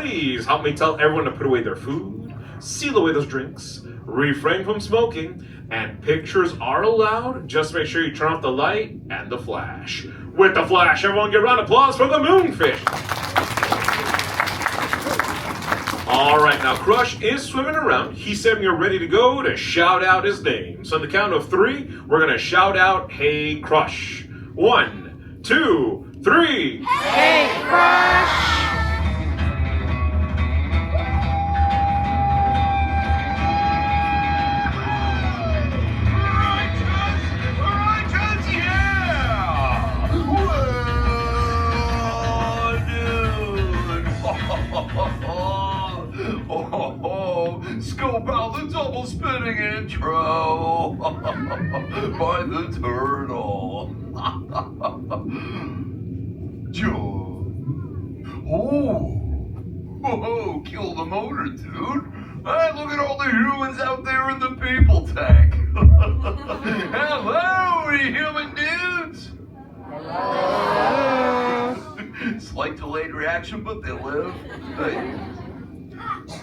please help me tell everyone to put away their food, seal away those drinks, refrain from smoking, and pictures are allowed. Just make sure you turn off the light and the flash. With the flash, everyone give a round of applause for the moonfish. All right, now Crush is swimming around. He said when you're ready to go to shout out his name. So on the count of 3, we're going to shout out, "Hey Crush." 1, 2, 3. Hey, Crush! Scope out the double spinning intro by the turtle. Joe. Oh, kill the motor, dude. Hey, look at all the humans out there in the people tank. Hello, human dudes. Hello. Slight delayed reaction, but they live. Hey.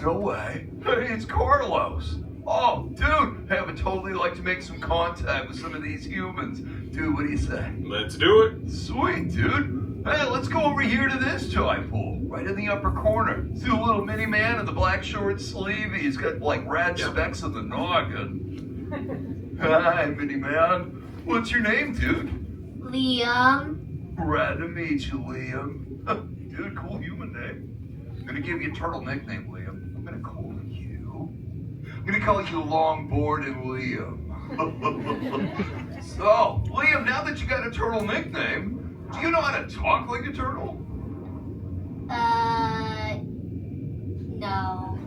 No way. Hey, it's Carlos. Oh, dude, hey, I would totally like to make some contact with some of these humans. Dude, what do you say? Let's do it. Sweet, dude. Hey, let's go over here to this tide pool, right in the upper corner. See the little mini man in the black short sleeve? He's got like rad specks on the noggin. Hi, mini man. What's your name, dude? Liam. Rad to meet you, Liam. Dude, cool human name. I'm gonna give you a turtle nickname, Liam. I'm gonna call you Longboard and Liam. So, Liam, now that you got a turtle nickname, do you know how to talk like a turtle? No.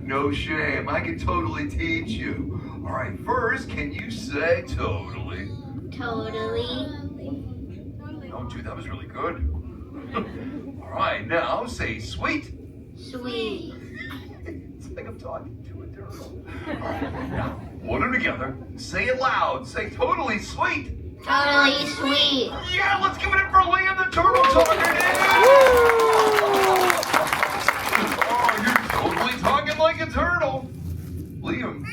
No shame, I can totally teach you. All right, first, can you say totally? Totally. Oh, dude, that was really good. All right, now say sweet. Sweet. It's like I'm talking to a turtle. All right, now, put them together. Say it loud. Say totally sweet. Totally sweet. Yeah, let's give it up for Liam the Turtle Talker, dude. Oh, you're totally talking like a turtle. Liam,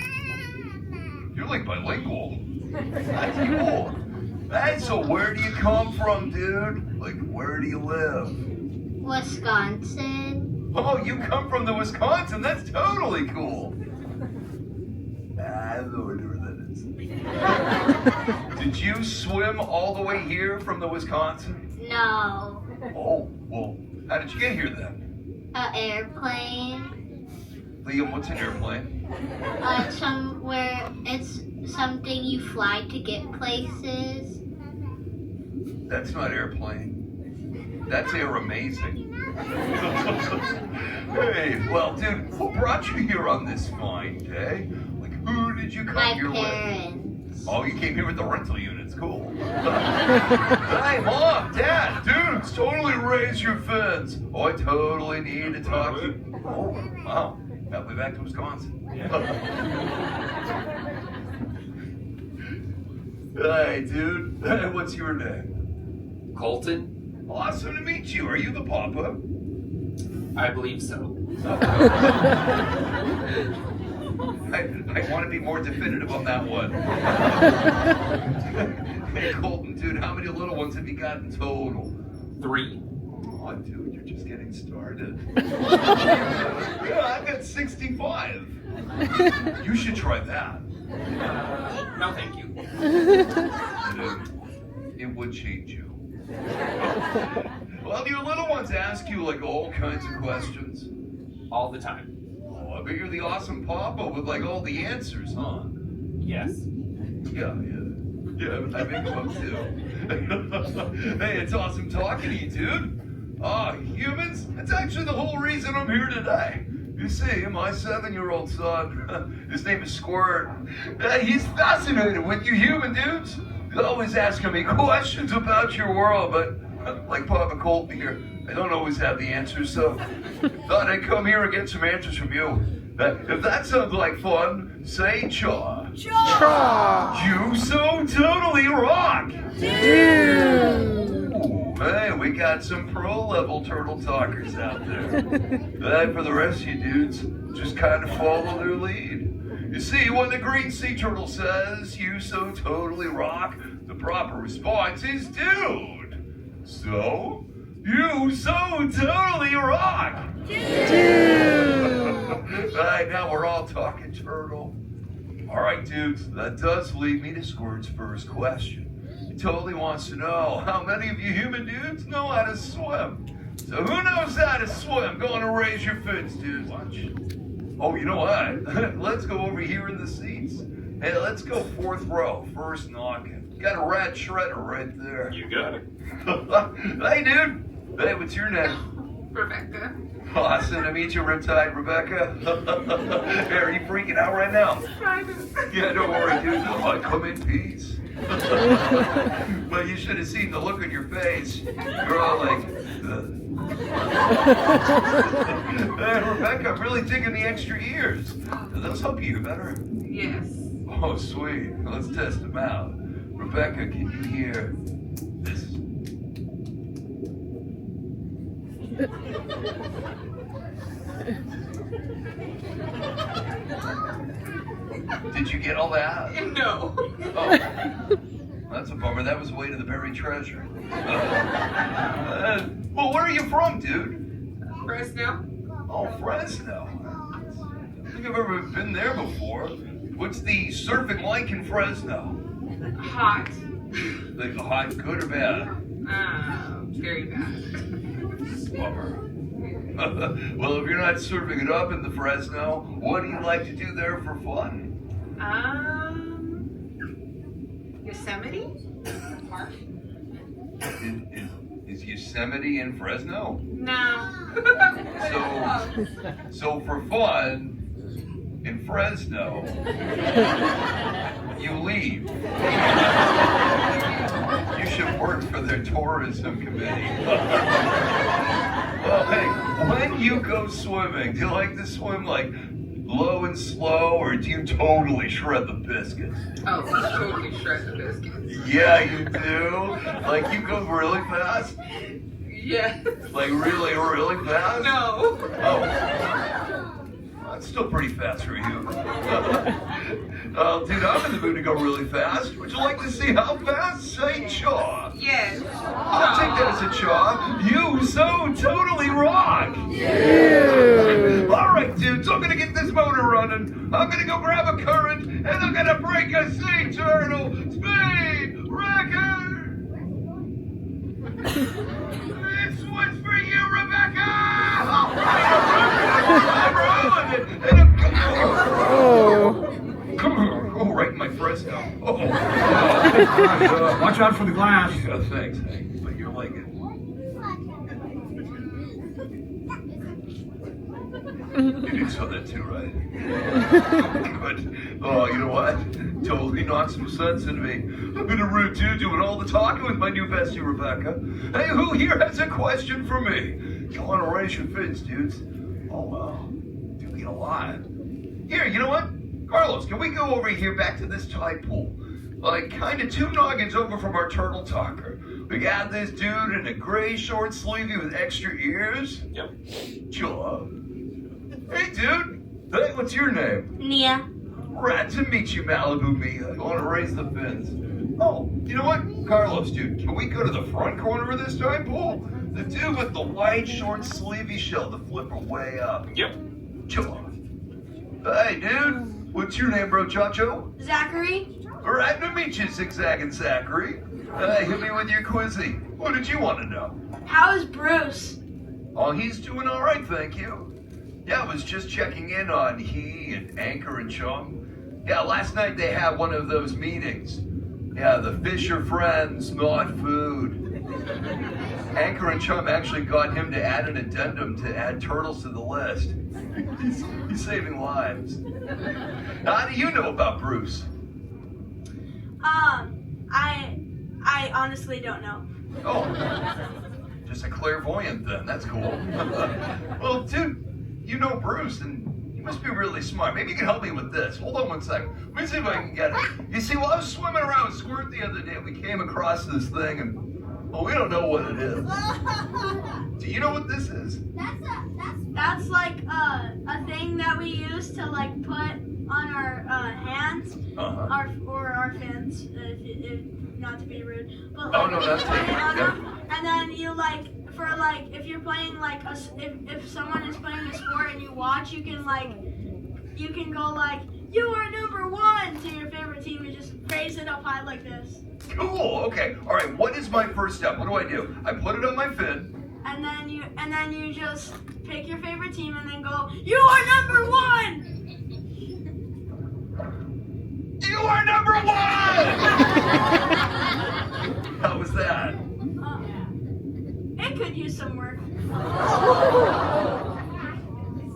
you're like bilingual. That's cool. Hey, so where do you come from, dude? Like, where do you live? Wisconsin. Oh, you come from the Wisconsin. That's totally cool. I know where that is. Did you swim all the way here from the Wisconsin? No. Oh, well, how did you get here then? An airplane. Liam, what's an airplane? Somewhere it's something you fly to get places. That's not airplane. That's air amazing. Hey, well, dude, who brought you here on this fine day? Like, who did you come My here parents. with? Oh, you came here with the rental units. Cool. Hey, Mom, Dad, dudes, totally raise your fins. Oh, I totally need to talk to you. Oh, wow. Halfway back to Wisconsin. Hey, dude. Hey, what's your name? Colton? Awesome to meet you. Are you the papa? I believe so. I want to be more definitive on that one. Hey, Colton, dude, how many little ones have you got in total? 3. Oh, dude, you're just getting started. Yeah, I've got 65. You should try that. No, thank you. It would change you. Well, your little ones ask you like all kinds of questions. All the time. Oh, I bet you're the awesome papa with like all the answers, huh? Yes. Yeah, I make them up too. Hey, it's awesome talking to you, dude. Humans, that's actually the whole reason I'm here today. You see, my 7-year-old son, his name is Squirt. He's fascinated with you human dudes. He's always asking me questions about your world, but like Papa Colton here, I don't always have the answers, so thought I'd come here and get some answers from you. If that sounds like fun, say chaw. Chaw. You so totally rock. Dude. Ooh, Hey, we got some pro-level turtle talkers out there. And for the rest of you dudes, just kind of follow their lead. You see, when the green sea turtle says, "You so totally rock," the proper response is, "Dude." So, you so totally rock. Alright, now we're all talking turtle. Alright, dudes, that does lead me to Squirt's first question. He totally wants to know how many of you human dudes know how to swim. So who knows how to swim? Go on and raise your fins, dudes. Watch. Oh, you know what? Let's go over here in the seats. Hey, let's go 4th row, first noggin. Got a rat shredder right there. You got it. Hey, dude. Hey, what's your name? Rebecca. Awesome to meet you, Riptide Rebecca. Hey, are you freaking out right now? Yeah, don't worry, dude. I come in peace. But you should have seen the look on your face. You're all like, Hey, Rebecca, I'm really digging the extra ears. Do those help you hear better? Yes. Oh, sweet. Let's test them out. Rebecca, can you hear this? Did you get all that? No. Oh, that's a bummer. That was the way to the buried treasure. Well, where are you from, dude? Fresno. Oh, Fresno. I don't think I've ever been there before. What's the surfing like in Fresno? Hot. Like hot, good or bad? Very bad. Bummer. Well, if you're not surfing it up in the Fresno, what do you like to do there for fun? Yosemite? Park? Is Yosemite in Fresno? No. So for fun, in Fresno, you leave. You should work for their tourism committee. Well, hey, when you go swimming, do you like to swim like low and slow, or do you totally shred the biscuits? Oh, totally shred the biscuits. Yeah, you do? Like you go really fast? Yeah. Like really, really fast? No. Oh. That's still pretty fast for you. Dude, I'm in the mood to go really fast. Would you like to see how fast? Say chaw. Yes. I'll take that as a chaw. You so totally rock. All right, dudes, I'm gonna get this motor running. I'm gonna go grab a current, and I'm gonna break a sea turtle speed record. This one's for you, Rebecca. I'm rolling it, and I'm oh, right in my Fresno. Oh. Watch out for the glass. Thanks, Hank, but you're like it. You saw that too, right? Good. Oh, you know what? Totally knocked some sense into me. I've been a rude dude doing all the talking with my new bestie, Rebecca. Hey, who here has a question for me? You want to raise your fins, dudes? Oh, wow. Do get a lot. Here, you know what? Carlos, can we go over here back to this tide pool? Like, kind of 2 noggins over from our turtle talker. We got this dude in a gray short sleevey with extra ears. Yep. Sure. Hey, dude. Hey, what's your name? Nia. Glad to meet you, Malibu Mia. You want to raise the fins? Oh, you know what? Carlos, dude, can we go to the front corner of this tide pool? The dude with the white short sleevey shell, the flipper way up. Yep. Sure. Hey, dude. What's your name, bro, Chacho? Zachary. Glad to meet you, Zigzag and Zachary. Hit me with your quizzy. What did you want to know? How is Bruce? Oh, he's doing all right, thank you. Yeah, I was just checking in on he and Anchor and Chum. Yeah, last night they had one of those meetings. Yeah, the fish are friends, not food. Anchor and Chum actually got him to add an addendum to add turtles to the list. He's saving lives. How do you know about Bruce? I honestly don't know. Oh, just a clairvoyant then. That's cool. Well, dude, you know Bruce, and you must be really smart. Maybe you can help me with this. Hold on one second. Let me see if I can get it. You see, while I was swimming around with Squirt the other day, we came across this thing, and Well, we don't know what it is. Do you know what this is? That's like a thing that we use to like put on our hands, or our fins, if not to be rude. But like, no, that's put it on yeah. them, and then you like for like if you're playing like if someone is playing a sport and you watch, you can go like you are number 1 to your favorite team and just raise it up high like this. Cool. Okay. All right. What is my first step? What do? I put it on my fin. And then you just pick your favorite team and then go, you are number 1! You are number 1! How was that? It could use some work.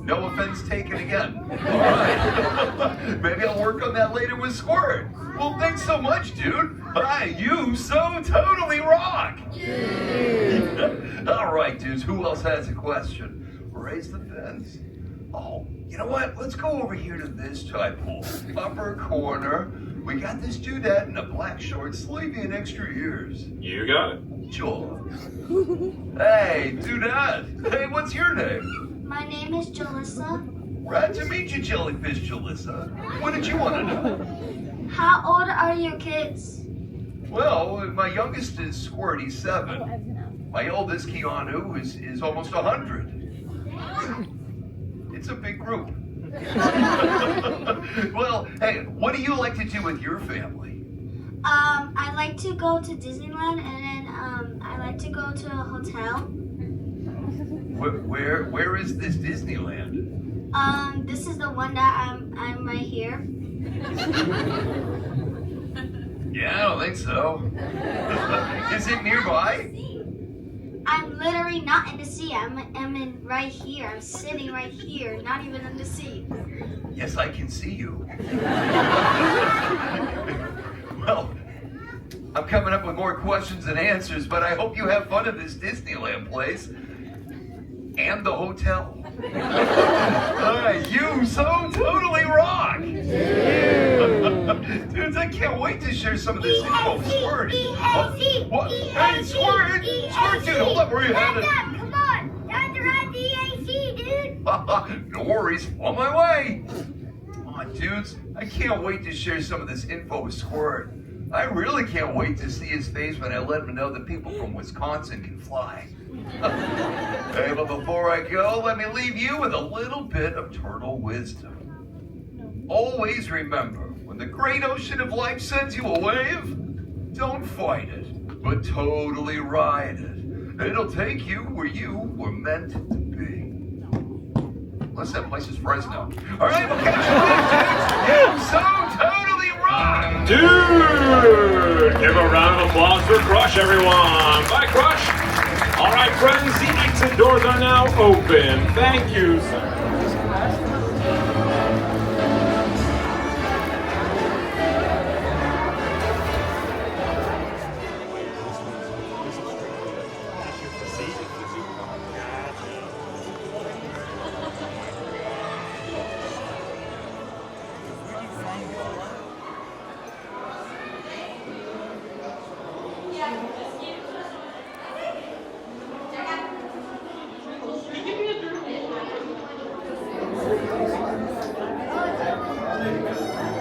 No offense taken again. All right. Maybe I'll work on that later with Squirt. Well, thanks so much, dude. Hi, you so totally rock. All right, dudes. Who else has a question? Raise the fence. Oh, you know what? Let's go over here to this type hole. Upper corner. We got this dudette in a black short sleeve and extra ears. You got it. Sure. Hey, dudette. Hey, what's your name? My name is Jalissa. Glad to meet you, Jellyfish Jalissa. What did you want to know? How old are your kids? Well, my youngest is Squirt, he's 7. My oldest, Keanu, is almost 100. It's a big group. Well, hey, what do you like to do with your family? I like to go to Disneyland, and then I like to go to a hotel. Where is this Disneyland? This is the one that I'm right here. Yeah, I don't think so. Is it nearby? I'm literally not in the sea. I'm in right here. I'm sitting right here, not even in the sea. Yes, I can see you. Well, I'm coming up with more questions than answers, but I hope you have fun at this Disneyland place. And the hotel. You so totally rock! Dudes, I can't wait to share some of this info with Squirt. What? Hey, Squirt! Squirt, dude, hold up, where are you headed? Come on, time to ride the AC, dude. No worries, on my way. Come on, dudes, I can't wait to share some of this info with Squirt. I really can't wait to see his face when I let him know that people from Wisconsin can fly. Hey, but before I go, let me leave you with a little bit of turtle wisdom. Always remember, when the great ocean of life sends you a wave, don't fight it, but totally ride it. It'll take you where you were meant to be. Unless that place is Fresno. All right, we'll catch you later. You so totally rock! Dude! Give a round of applause for Crush, everyone. Bye, Crush. All right, friends, the exit doors are now open. Thank you, sir.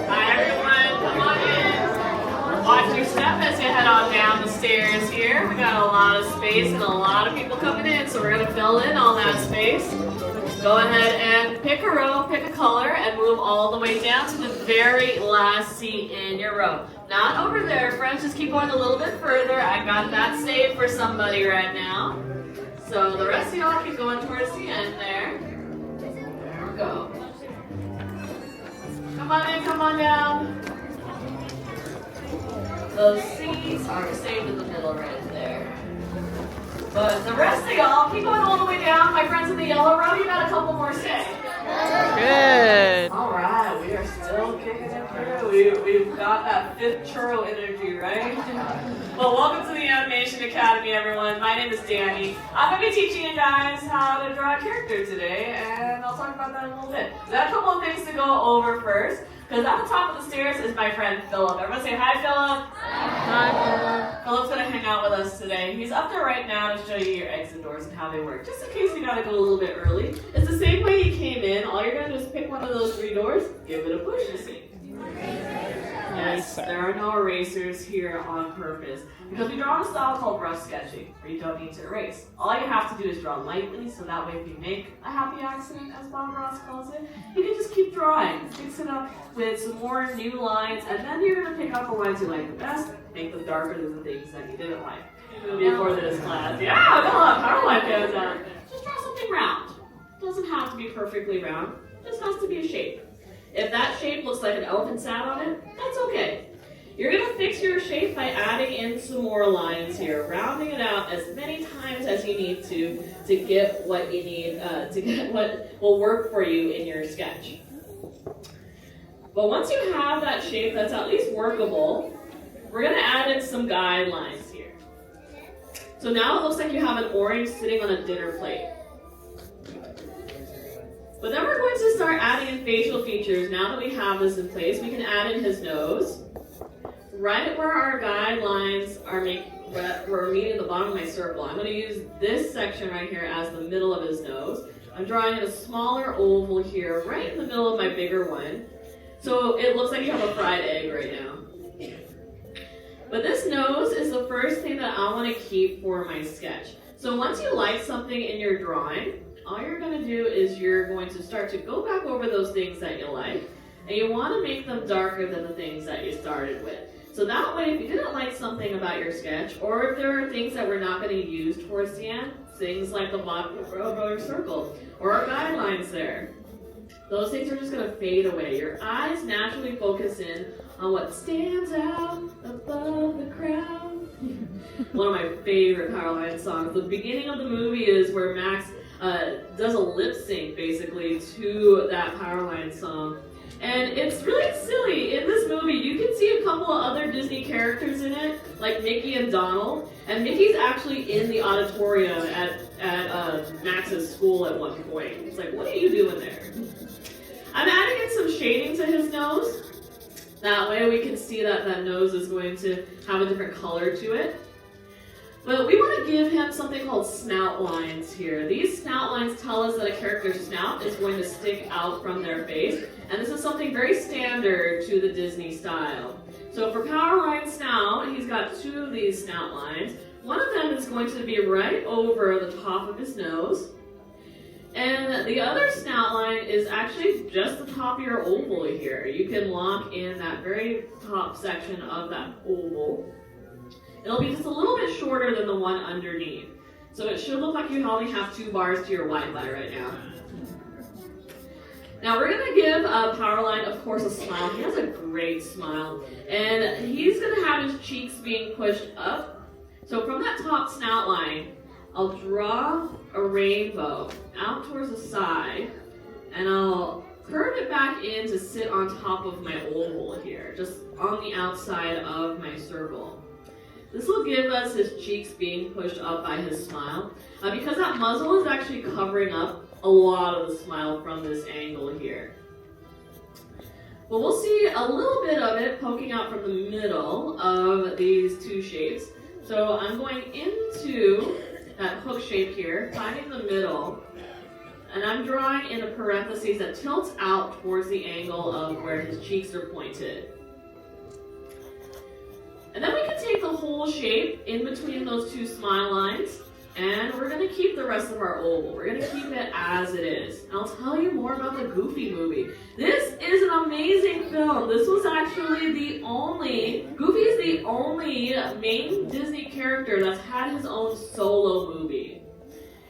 Hi everyone, come on in. Watch your step as you head on down the stairs here. We got a lot of space and a lot of people coming in, so we're going to fill in all that space. Go ahead and pick a row, pick a color, and move all the way down to the very last seat in your row. Not over there, friends, just keep going a little bit further. I got that saved for somebody right now. So the rest of y'all keep going towards the end there. There we go. Come on in, come on down. Those seats are saved in the middle right there. But the rest of y'all, keep going all the way down. My friends in the yellow row, you got a couple more stay. Good. All right, we are still kicking it through. We've got that fifth churro energy, right? Well, welcome to the Animation Academy, everyone. My name is Danny. I'm going to be teaching you guys how to draw a character today, and I'll talk about that in a little bit. So I have a couple of things to go over first, because at the top of the stairs is my friend Philip. Everyone say hi, Philip. Hi, Philip's gonna hang out with us today. He's up there right now to show you your exit doors and how they work, just in case you gotta go a little bit early. It's the same way you came in. All you're gonna do is pick one of those 3 doors, give it a push, you see. Yes, there are no erasers here on purpose because we draw in a style called rough sketching, where you don't need to erase. All you have to do is draw lightly, so that way if you make a happy accident, as Bob Ross calls it, you can just keep drawing, fix it up with some more new lines, and then you're going to pick out the lines you like the best, make them darker than the things that you didn't like. Before this class. Yeah, come on, power line goes on. Just draw something round. It doesn't have to be perfectly round, it just has to be a shape. If that shape looks like an elephant sat on it, that's okay. You're going to fix your shape by adding in some more lines here, rounding it out as many times as you need to get what you need, to get what will work for you in your sketch. But once you have that shape that's at least workable, we're going to add in some guidelines here. So now it looks like you have an orange sitting on a dinner plate. But then we're going to start adding in facial features. Now that we have this in place, we can add in his nose. Right where our guidelines are we're meeting the bottom of my circle, I'm going to use this section right here as the middle of his nose. I'm drawing in a smaller oval here, right in the middle of my bigger one. So it looks like you have a fried egg right now. But this nose is the first thing that I want to keep for my sketch. So once you like something in your drawing, all you're going to do is you're going to start to go back over those things that you like, and you want to make them darker than the things that you started with. So that way, if you didn't like something about your sketch, or if there are things that we're not going to use towards the end, things like the bottom of your circle, or our guidelines there, those things are just going to fade away. Your eyes naturally focus in on what stands out above the crowd. One of my favorite Powerline songs. The beginning of the movie is where Max does a lip sync basically to that Powerline song. And it's really silly. In this movie, you can see a couple of other Disney characters in it, like Mickey and Donald. And Mickey's actually in the auditorium at Max's school at one point. It's like, what are you doing there? I'm adding in some shading to his nose. That way we can see that that nose is going to have a different color to it. But we want to give him something called snout lines here. These snout lines tell us that a character's snout is going to stick out from their face. And this is something very standard to the Disney style. So for Powerline Snout, he's got 2 of these snout lines. One of them is going to be right over the top of his nose. And the other snout line is actually just the top of your oval here. You can lock in that very top section of that oval. It'll be just a little bit shorter than the one underneath. So it should look like you only have 2 bars to your Wi-Fi right now. Now we're going to give Powerline, of course, a smile. He has a great smile. And he's going to have his cheeks being pushed up. So from that top snout line, I'll draw a rainbow out towards the side. And I'll curve it back in to sit on top of my oval here, just on the outside of my circle. This will give us his cheeks being pushed up by his smile. Because that muzzle is actually covering up a lot of the smile from this angle here. But we'll see a little bit of it poking out from the middle of these 2 shapes. So I'm going into that hook shape here, finding the middle, and I'm drawing in a parenthesis that tilts out towards the angle of where his cheeks are pointed. And then we can take the whole shape in between those 2 smile lines, and we're going to keep the rest of our oval. We're going to keep it as it is. And I'll tell you more about the Goofy movie. This is an amazing film. This was actually Goofy is the only main Disney character that's had his own solo movie.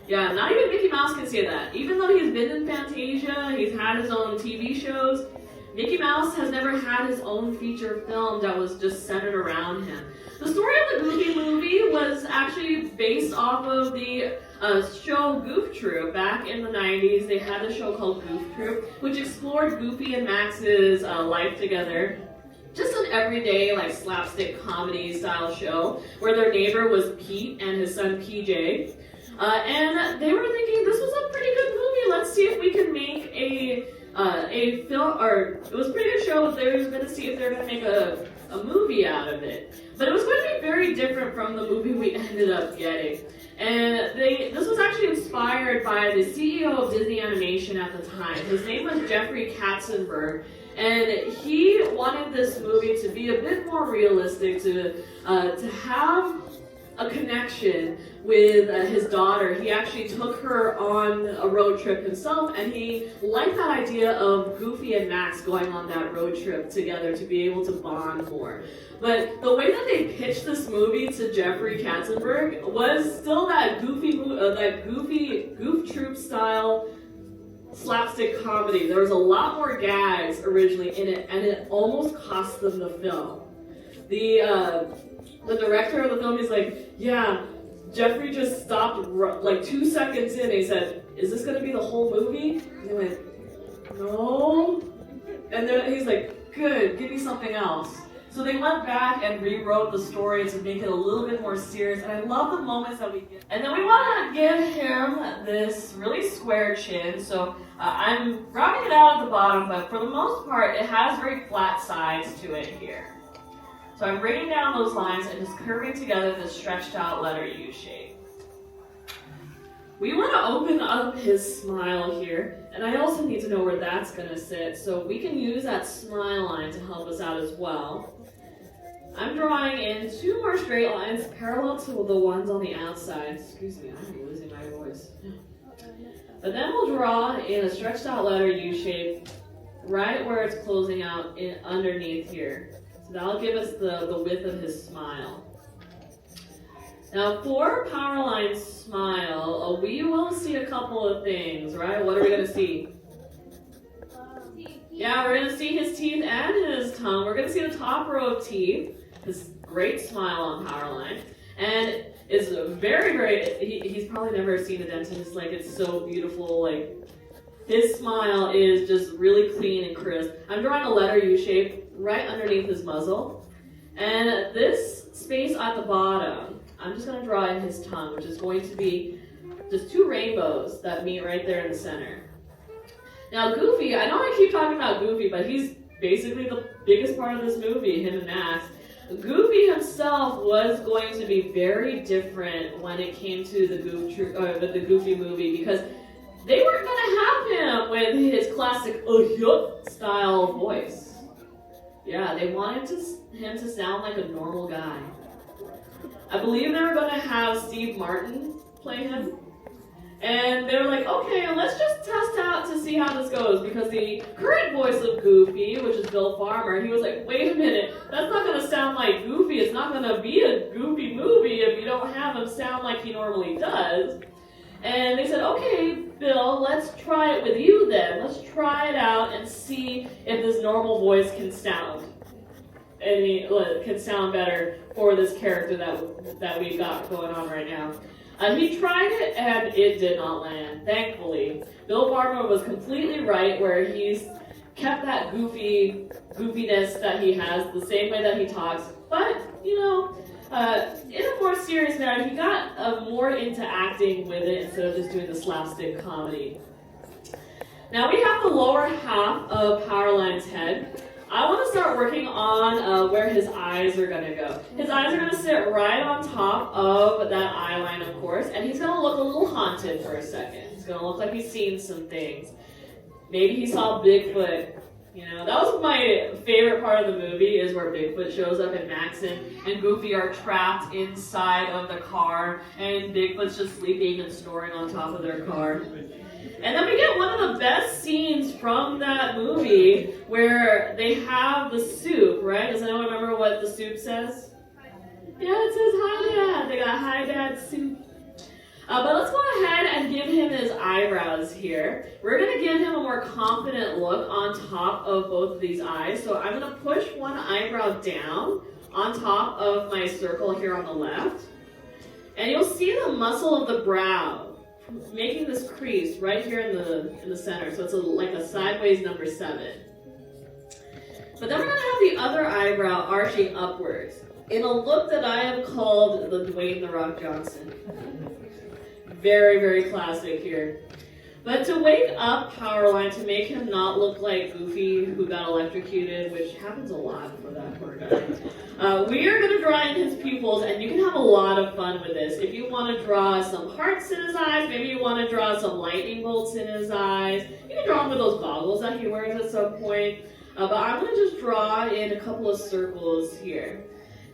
Yeah, not even Mickey Mouse can say that. Even though he's been in Fantasia, he's had his own TV shows, Mickey Mouse has never had his own feature film that was just centered around him. The story of the Goofy movie was actually based off of the show Goof Troop. Back in the 90s, they had a show called Goof Troop, which explored Goofy and Max's life together. Just an everyday, like, slapstick comedy style show where their neighbor was Pete and his son PJ. And they were thinking, this was a pretty good movie. Let's see if we can make a film, or it was a pretty good show. They were going to see if they were going to make a movie out of it. But it was going to be very different from the movie we ended up getting. And this was actually inspired by the CEO of Disney Animation at the time. His name was Jeffrey Katzenberg. And he wanted this movie to be a bit more realistic, to have a connection with his daughter. He actually took her on a road trip himself, and he liked that idea of Goofy and Max going on that road trip together to be able to bond more. But the way that they pitched this movie to Jeffrey Katzenberg was still that Goof Troop style slapstick comedy. There was a lot more gags originally in it, and it almost cost them the film. The director of the film is like, yeah, Jeffrey just stopped like 2 seconds in and he said, is this going to be the whole movie? And they went, no. And then he's like, good, give me something else. So they went back and rewrote the story to make it a little bit more serious, and I love the moments that we get. And then we want to give him this really square chin, so I'm rounding it out at the bottom, but for the most part, it has very flat sides to it here. So I'm bringing down those lines and just curving together this stretched out letter U shape. We want to open up his smile here, and I also need to know where that's going to sit, so we can use that smile line to help us out as well. I'm drawing in 2 more straight lines parallel to the ones on the outside. Excuse me, I'm losing my voice. But then we'll draw in a stretched out letter U shape right where it's closing out underneath here. So that'll give us the width of his smile. Now for Powerline's smile, we will see a couple of things, right? What are we going to see? Yeah, we're going to see his teeth and his tongue. We're going to see the top row of teeth. This great smile on Powerline. And it's very, very, he's probably never seen a dentist. Like, it's so beautiful. Like, his smile is just really clean and crisp. I'm drawing a letter U shape right underneath his muzzle. And this space at the bottom, I'm just going to draw in his tongue, which is going to be just 2 rainbows that meet right there in the center. Now Goofy, I know I keep talking about Goofy, but he's basically the biggest part of this movie, him and Max. Goofy himself was going to be very different when it came to the Goofy movie, because they weren't going to have him with his classic style voice. Yeah, they wanted him to sound like a normal guy. I believe they were going to have Steve Martin play him. And they were like, okay, let's just test out to see how this goes, because the current voice of Goofy, which is Bill Farmer, he was like, wait a minute, that's not going to sound like Goofy. It's not going to be a Goofy movie if you don't have him sound like he normally does. And they said, okay, Bill, let's try it with you then. Let's try it out and see if this normal voice can sound. And it can sound better for this character that we've got going on right now. He tried it, and it did not land, thankfully. Bill Farmer was completely right, where he's kept that goofiness that he has, the same way that he talks. But, you know, in a more serious manner, he got more into acting with it instead of just doing the slapstick comedy. Now we have the lower half of Powerline's head. I want to start working on where his eyes are going to go. His eyes are going to sit right on top of that eye line, of course, and he's going to look a little haunted for a second. He's going to look like he's seen some things. Maybe he saw Bigfoot. You know, that was my favorite part of the movie, is where Bigfoot shows up and Max and Goofy are trapped inside of the car, and Bigfoot's just sleeping and snoring on top of their car. And then we get one of the best scenes from that movie where they have the soup, right? Does anyone remember what the soup says? Yeah, it says hi dad. They got hi dad soup. But let's go ahead and give him his eyebrows here. We're going to give him a more confident look on top of both of these eyes. So I'm going to push one eyebrow down on top of my circle here on the left. And you'll see the muscle of the brow making this crease right here in the center. So it's like a sideways number 7. But then we're going to have the other eyebrow arching upwards in a look that I have called the Dwayne "The Rock" Johnson. Very, very classic here. But to wake up Powerline, to make him not look like Goofy who got electrocuted, which happens a lot for that poor guy, we are going to draw in his pupils, and you can have a lot of fun with this. If you want to draw some hearts in his eyes, maybe you want to draw some lightning bolts in his eyes, you can draw him with those goggles that he wears at some point. But I'm going to just draw in a couple of circles here.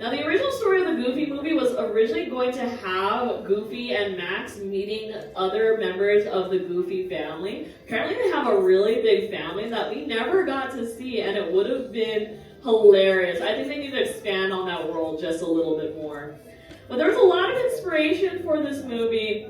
Now, the original story of the Goofy movie was originally going to have Goofy and Max meeting other members of the Goofy family. Apparently, they have a really big family that we never got to see, and it would have been hilarious. I think they need to expand on that world just a little bit more. But there's a lot of inspiration for this movie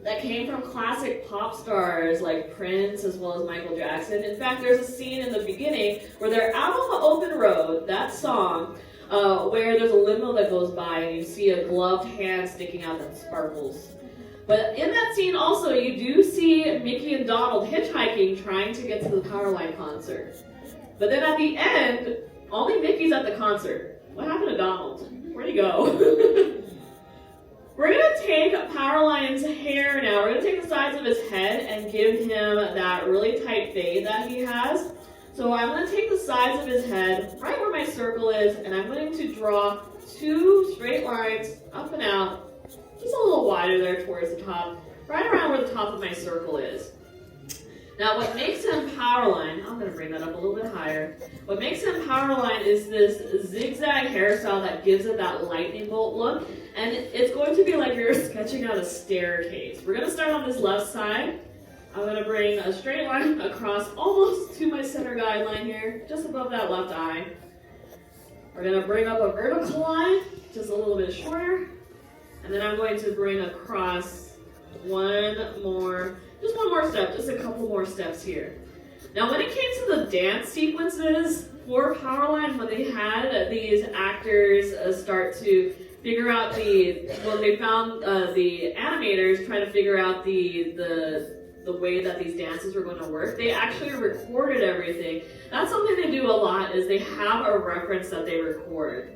that came from classic pop stars like Prince as well as Michael Jackson. In fact, there's a scene in the beginning where they're out on the open road, that song, where there's a limo that goes by and you see a gloved hand sticking out that sparkles. But in that scene also, you do see Mickey and Donald hitchhiking trying to get to the Powerline concert. But then at the end, only Mickey's at the concert. What happened to Donald? Where'd he go? We're going to take Powerline's hair now. We're going to take the sides of his head and give him that really tight fade that he has. So I'm going to take the sides of his head, right where my circle is, and I'm going to draw 2 straight lines up and out, just a little wider there towards the top, right around where the top of my circle is. Now what makes him Powerline, I'm going to bring that up a little bit higher, what makes him Powerline is this zigzag hairstyle that gives it that lightning bolt look, and it's going to be like you're sketching out a staircase. We're going to start on this left side. I'm going to bring a straight line across almost to my center guideline here, just above that left eye. We're going to bring up a vertical line, just a little bit shorter, and then I'm going to bring across one more step, just a couple more steps here. Now when it came to the dance sequences for Powerline, when they had these actors start to figure out the animators trying to figure out the way that these dances were going to work, they actually recorded everything. That's something they do a lot, is they have a reference that they record.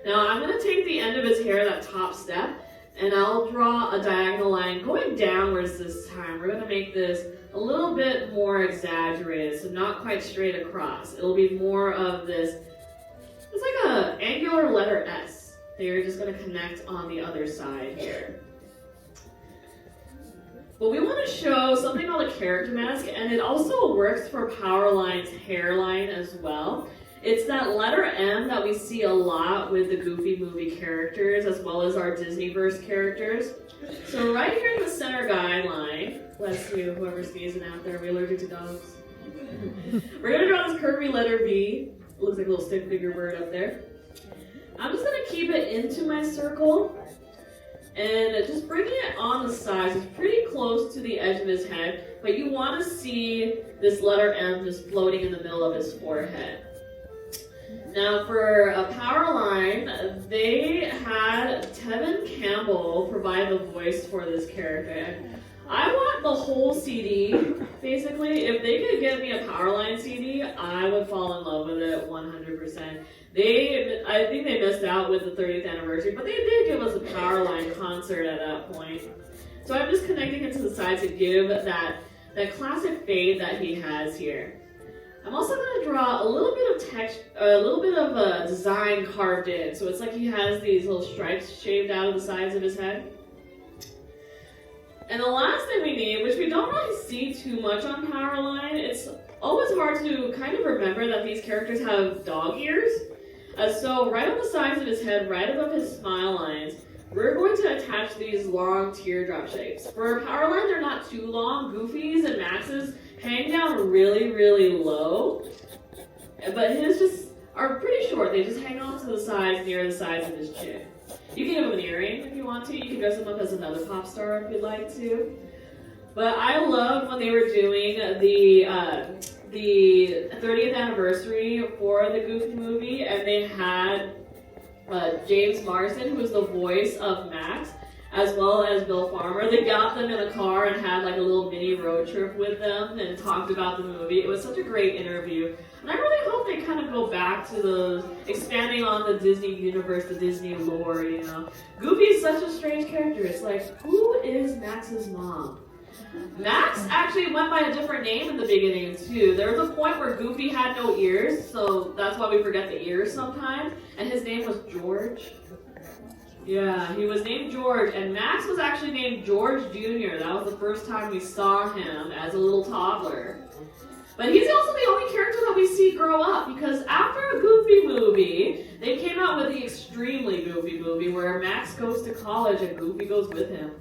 Now I'm going to take the end of his hair, that top step, and I'll draw a diagonal line going downwards this time. We're going to make this a little bit more exaggerated, so not quite straight across. It'll be more of this, it's like an angular letter S. They're just going to connect on the other side here. But we want to show something called a character mask, and it also works for Powerline's hairline as well. It's that letter M that we see a lot with the Goofy movie characters as well as our Disneyverse characters. So right here in the center guideline, bless you, whoever's sneezing out there, are we allergic to dogs? We're going to draw this curvy letter V. It looks like a little stick figure bird up there. I'm just going to keep it into my circle and just bringing it on the sides. It's pretty close to the edge of his head, but you want to see this letter M just floating in the middle of his forehead. Now for a Powerline, they had Tevin Campbell provide the voice for this character. I want the whole CD, basically. If they could get me a Powerline CD, I would fall in love with it 100%. I think they missed out with the 30th anniversary, but they did give us a Powerline concert at that point. So I'm just connecting it to the side to give that classic fade that he has here. I'm also going to draw a little bit of text, a little bit of a design carved in. So it's like he has these little stripes shaved out of the sides of his head. And the last thing we need, which we don't really see too much on Powerline, it's always hard to kind of remember that these characters have dog ears. So right on the sides of his head, right above his smile lines, we're going to attach these long teardrop shapes. For Powerline, they're not too long. Goofy's and Max's hang down really, really low, but his just are pretty short. They just hang on to the sides, near the sides of his chin. You can give him an earring if you want to. You can dress him up as another pop star if you'd like to. But I love when they were doing the 30th anniversary for the Goofy movie, and they had James Marsden, who was the voice of Max, as well as Bill Farmer. They got them in a car and had like a little mini road trip with them and talked about the movie. It was such a great interview. And I really hope they kind of go back to the expanding on the Disney universe, the Disney lore, you know. Goofy is such a strange character. It's like, who is Max's mom? Max actually went by a different name in the beginning too. There was a point where Goofy had no ears, so that's why we forget the ears sometimes. And his name was George. Yeah, he was named George, and Max was actually named George Jr. That was the first time we saw him as a little toddler. But he's also the only character that we see grow up, because after a Goofy movie, they came out with the extremely Goofy movie where Max goes to college and Goofy goes with him.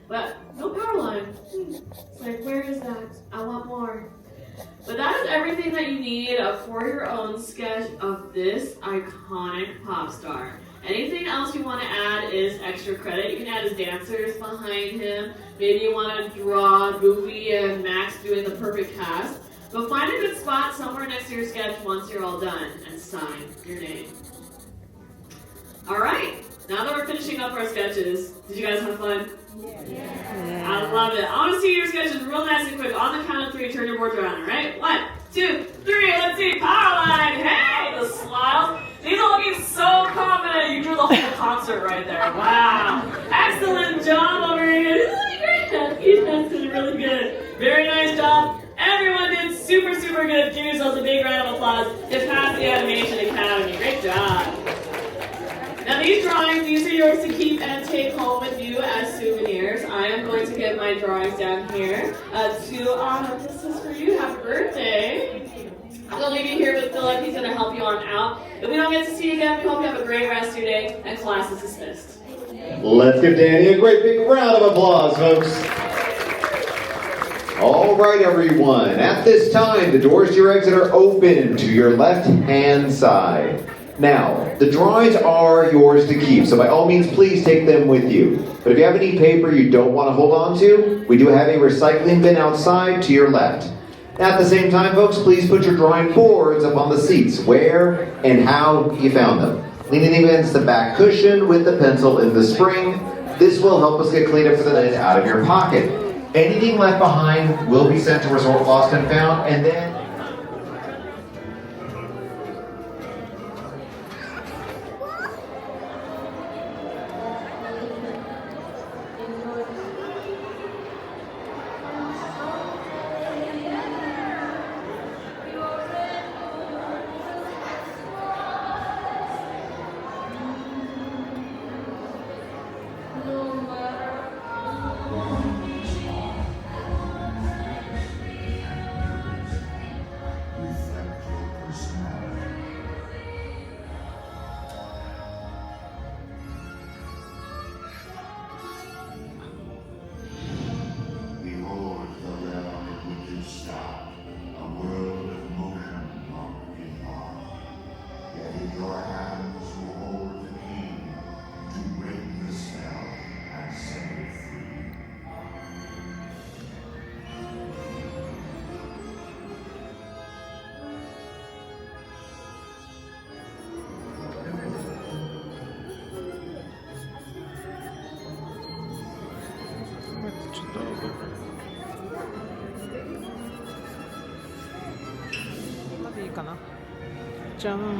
But no power line. It's like, where is that? I want more. But that is everything that you need for your own sketch of this iconic pop star. Anything else you want to add is extra credit. You can add his dancers behind him. Maybe you want to draw Goofy and Max doing the perfect cast. But find a good spot somewhere next to your sketch once you're all done and sign your name. Alright, now that we're finishing up our sketches, did you guys have fun? Yeah. I love it. I want to see your sketches real nice and quick. On the count of 3, turn your boards around, alright? 1, 2, 3, let's see. Powerline! Hey! The smiles. These are looking so confident. You drew the whole concert right there. Wow. Excellent job over here. This is looking great. These guys did really good. Very nice job. Everyone did super, super good. Give yourselves a big round of applause. You passed the Animation Academy. Great job. Now these drawings, these are yours to keep and take home with you as souvenirs. I am going to get my drawings down here. This is for you. Happy birthday. I'm going to leave you here with Philip. He's going to help you on out. If we don't get to see you again, we hope you have a great rest of your day, and class is dismissed. Let's give Danny a great big round of applause, folks. All right, everyone. At this time, the doors to your exit are open to your left-hand side. Now, the drawings are yours to keep, so by all means, please take them with you. But if you have any paper you don't want to hold on to, we do have a recycling bin outside to your left. At the same time, folks, please put your drawing boards up on the seats, where and how you found them. Leaning against the back cushion with the pencil in the spring. This will help us get cleaned up for the night out of your pocket. Anything left behind will be sent to Resort Lost and Found, and then Dun.